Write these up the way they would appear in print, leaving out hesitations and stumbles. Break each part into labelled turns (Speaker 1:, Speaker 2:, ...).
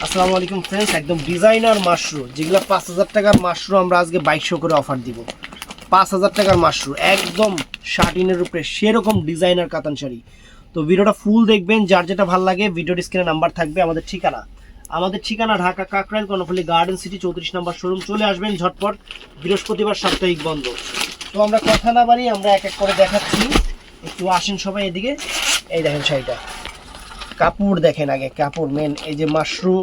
Speaker 1: আসসালামু আলাইকুম ফ্রেন্ডস, একদম ডিজাইনার মাশরু যেগুলো 5000 টাকার মাশরু আমরা আজকে 2200 করে অফার দিব। 5000 টাকার মাশরু একদম শার্টিনের উপরে সেরকম ডিজাইনার কাতান শাড়ি। তো ভিডিওটা ফুল দেখবেন, যার যেটা ভালো লাগে ভিডিওর স্ক্রিনে নাম্বার থাকবে। আমাদের ঠিকানা ঢাকা কাকরাইল কর্ণফুলী গার্ডেন সিটি 34 নম্বর শোরুম। চলে আসবেন ঝটপট, বৃহস্পতিবার সাপ্তাহিক বন্ধ। তো আমরা কথা না বাড়ি আমরা এক এক করে দেখাচ্ছি, একটু আসেন সবাই এদিকে। এই দেখেন শাড়িটা, কাপড় দেখেন আগে, কাপড় মেন এই যে মাশরু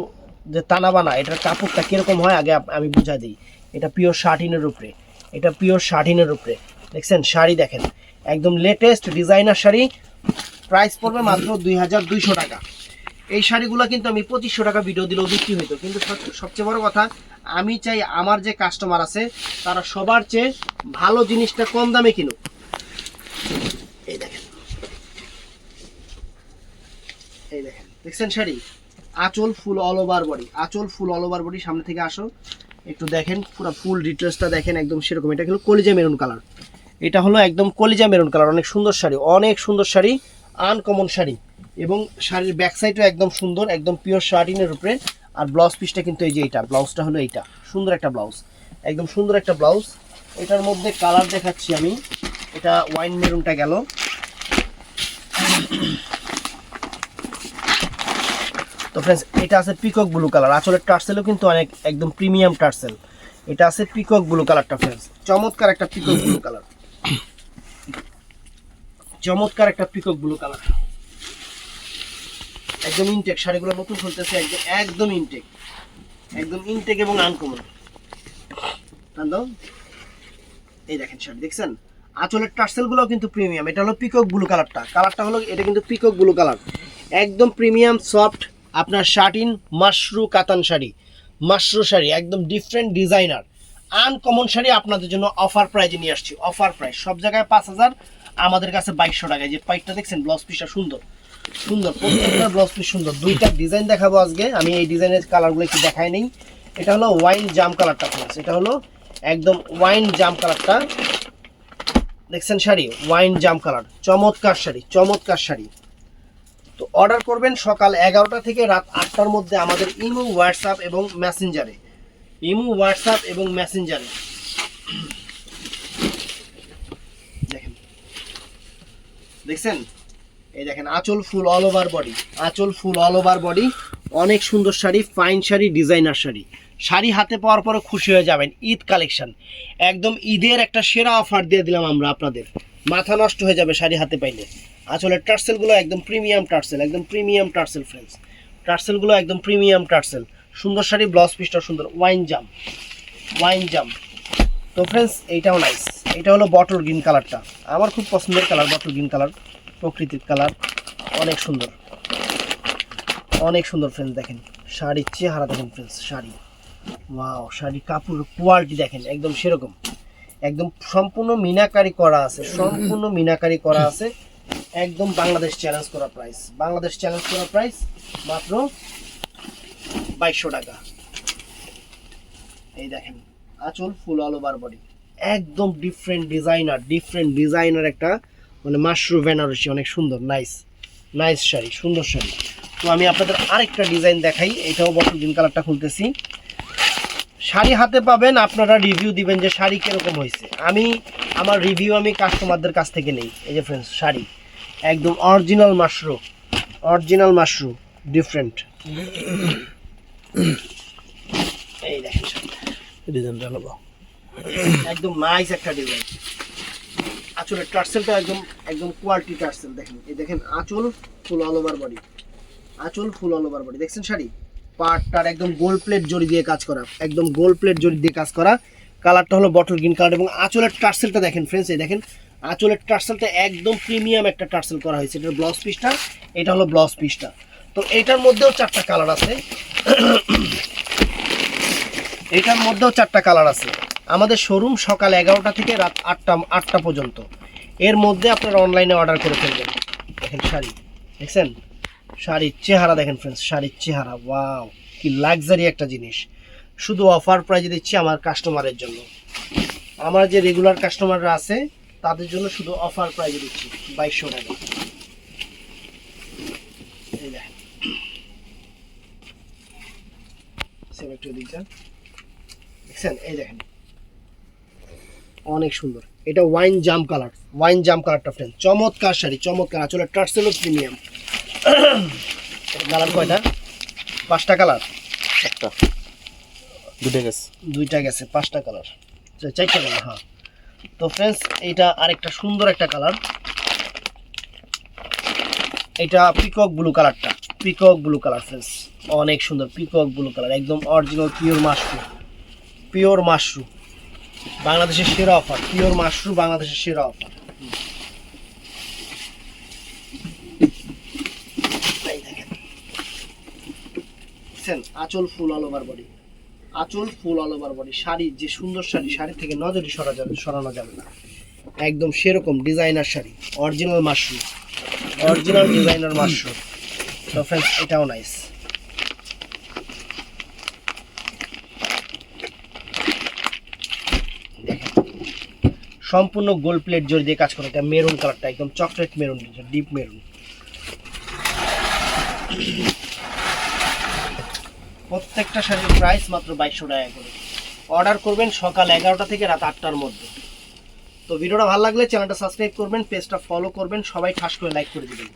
Speaker 1: যে টানা বানা, এটার কাপড়টা কিরকম হয় আগে আমি বুঝাই দিই। এটা পিওর শার্টিনের উপরে, দেখছেন শাড়ি দেখেন, একদম লেটেস্ট ডিজাইনার শাড়ি। প্রাইস পড়বে মাত্র 2200 টাকা। এই শাড়িগুলো কিন্তু আমি 2500 টাকা ভিডিও দিলেও বিক্রি হইতো, কিন্তু সবচেয়ে বড় কথা আমি চাই আমার যে কাস্টমার আছে তারা সবার চেয়ে ভালো জিনিসটা কম দামে কিনুক। এই দেখেন, দেখছেন শাড়ি, আঁচল ফুল অল ওভার বডি, সামনে থেকে আসো একটু দেখেন, পুরো ফুল ডিটেলসটা দেখেন, একদম সেরকম। এটা হলো কলিজা মেরুন কালার, অনেক সুন্দর শাড়ি, আনকমন শাড়ি। এবং শাড়ির ব্যাক সাইডও একদম সুন্দর, একদম পিওর শার্টিনের উপরে। আর ব্লাউজ পিসটা কিন্তু এই যে এইটা, ব্লাউজটা হলো এইটা, সুন্দর একটা ব্লাউজ, একদম সুন্দর একটা ব্লাউজ। এটার মধ্যে কালার দেখাচ্ছি আমি, এটা ওয়াইন মেরুনটা গেল, তো फ्रेंड्स এটা আছে পিকক ব্লু কালার। আঁচলের টার্সেলও কিন্তু অনেক একদম প্রিমিয়াম টার্সেল। এটা আছে পিকক ব্লু কালারটা फ्रेंड्स, চমৎকার একটা পিকক ব্লু কালার, একদম ইনটেক। শাড়িগুলো নতুন খুলতেছে, একদম ইনটেক এবং আনকমন। দাও, এই দেখেন শাড়ি দেখছেন, আঁচলের টার্সেলগুলোও কিন্তু প্রিমিয়াম। এটা হলো পিকক ব্লু কালারটা হলো এটা কিন্তু পিকক ব্লু কালার, একদম প্রিমিয়াম সফট আপনার শার্টিন মাশরু কাতান শাড়ি, একদম ডিফারেন্ট ডিজাইনার আনকমন শাড়ি আপনাদের জন্য অফার প্রাইজে নিয়ে আসছি। অফার প্রাইস সব জায়গায় 5000, আমাদের কাছে 2200 টাকায়। যে পাইটটা দেখছেন, ব্লাউজ পিসটা সুন্দর, প্রত্যেকটা ব্লাউজ পিস সুন্দর। দুইটা ডিজাইন দেখাবো আজকে আমি, এই ডিজাইনের কালারগুলো একটু দেখাই নেই। এটা হলো ওয়াইন জাম কালারটা ফ্রেন্ডস, এটা হলো একদম ওয়াইন জাম কালারটা, দেখছেন শাড়ি ওয়াইন জাম কালার, চমৎকার শাড়ি। তো অর্ডার করবেন সকাল 11টা থেকে রাত 8টার মধ্যে আমাদের ইমো হোয়াটসঅ্যাপ এবং মেসেঞ্জারে। দেখছেন, এই দেখেন আঁচল ফুল অল ওভার বডি, অনেক সুন্দর শাড়ি, ফাইন শাড়ি, ডিজাইনার শাড়ি হাতে পাওয়ার পরে খুশি হয়ে যাবেন। ঈদ কালেকশন, একদম ঈদের একটা সেরা অফার দিয়ে দিলাম আমরা আপনাদের, মাথা নষ্ট হয়ে যাবে শাড়ি হাতে পাইলে। আঁচলের টার্সেলগুলো একদম প্রিমিয়াম টার্সেল ফ্রেন্ডস, টার্সেলগুলো একদম প্রিমিয়াম টার্সেল, সুন্দর শাড়ি। ব্লাউজ পিসটা সুন্দর, ওয়াইন জাম। তো ফ্রেন্ডস এইটাও নাইস, এটা হলো বটল গ্রিন কালারটা, আমার খুব পছন্দের কালার, বটল গ্রিন কালার, প্রকৃতির কালার, অনেক সুন্দর ফ্রেন্ডস। দেখেন শাড়ির চেহারা দেখেন ফ্রেন্ডস, ওয়াও, শাড়ির কাপড় কোয়ালিটি দেখেন, একদম সেরকম, একদম সম্পূর্ণ মিনাকারি করা আছে, একদম বাংলাদেশ চ্যালেঞ্জ করা প্রাইস মাত্র 2200 টাকা। এই দেখেন আঁচল ফুল অল ওভার বডি, একদম ডিফারেন্ট ডিজাইনার একটা মানে মাশরু বেনারসি, অনেক সুন্দর নাইস শাড়ি, সুন্দর শাড়ি। তো আমি আপনাদের আরেকটা ডিজাইন দেখাই, এটাও বটল গ্রিন কালারটা খুলতেছি। শাড়ি হাতে পাবেন, আপনারা রিভিউ দিবেন যে শাড়ি কিরকম হয়েছে। আমার রিভিউ আমি কাস্টমারদের কাছ থেকে নেই। এই যে ফ্রেন্ডস শাড়ি একদম অরিজিনাল মাশরু ডিফারেন্ট। এই দেখেন ডিজাইনটা হলো একদম নাইস একটা ডিজাইন। আঁচলের টার্সেলটা একদম কোয়ালিটি টার্সেল, দেখেন এই দেখেন আঁচল ফুল অল ওভার বডি, দেখছেন শাড়ি পাটটার একদম গোল্ড প্লেট জড়ি দিয়ে কাজ করা, কালারটা হলো বটল গ্রিন কালার। এবং আঁচলের টার্সেলটা দেখেন ফ্রেন্ডস, এই দেখেন আঁচলের টার্সেলটা একদম প্রিমিয়াম একটা টার্সেল করা হয়েছে। এটার ব্লাউজ পিসটা, এটা হলো ব্লাউজ পিসটা। তো এটার মধ্যেও 4টা কালার আছে, আমাদের শোরুম সকাল 11টা থেকে রাত 8টা পর্যন্ত। এর মধ্যে আপনারা অনলাইনে অর্ডার করে ফেলবেন। দেখেন শাড়ি দেখছেন, শাড়ির চেহারা দেখেন ফ্রেন্ডস, ওয়াও কি লাক্সারি একটা জিনিস। শুধু অফার প্রাইজে দিচ্ছি আমার কাস্টমারের জন্য, আমার যে রেগুলার কাস্টমাররা আছে তাদের জন্য শুধু অফার প্রাইজে দিচ্ছি 2200 টাকা। সেম একটু দিক যান, দেখছেন এই দেখেন অনেক সুন্দর। এটা ওয়াইন জাম কালার, ওয়াইন জাম কালারটা ফ্রেন্ড, চমৎকার শাড়ি, চমৎকার। আসলে টার্সেলও প্রিমিয়াম। কালার কয়টা? 5টা কালার,
Speaker 2: একটা দুটো গেছে,
Speaker 1: 2টা গেছে, 5টা কালার, 4টা কালার। হ্যাঁ, তো ফ্রেন্ডস এইটা আরেকটা সুন্দর একটা কালার, এটা পিকক ব্লু কালারটা, পিকক ব্লু কালার ফ্রেন্ডস, অনেক সুন্দর পিকক ব্লু কালার, একদম original pure mushroom, pure mushroom, বাংলাদেশের সেরা অফার, পিওর মাশরুম বাংলাদেশের সেরা অফার। এই দেখেন, দেখছেন আঁচল ফুল অল ওভার বডি, আঁচল ফুল অল ওভার বডি। শাড়ি যে সুন্দর শাড়ি, শাড়ি থেকে নজরই সরানো যাবে না, একদম সেরকম designer sari, original mushroom, original designer mushroom. তো ফ্রেন্ডস এটাও নাইস। সম্পূর্ণ গোল্ড প্লেট জড়ি দিয়ে কাজ করে, এটা মেরুন কালারটা একদম চকলেট মেরুন, ডিপ মেরুন। প্রত্যেকটা শাড়ির প্রাইস মাত্র 2200 টাকা করে। অর্ডার করবেন সকাল 11টা থেকে রাত 8টার মধ্যে। তো ভিডিওটা ভালো লাগলে চ্যানেলটা সাবস্ক্রাইব করবেন, পেজটা ফলো করবেন, সবাই ঠাস করে লাইক করে দিবেন।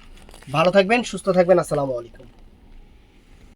Speaker 1: ভালো থাকবেন, সুস্থ থাকবেন, আসসালামু আলাইকুম।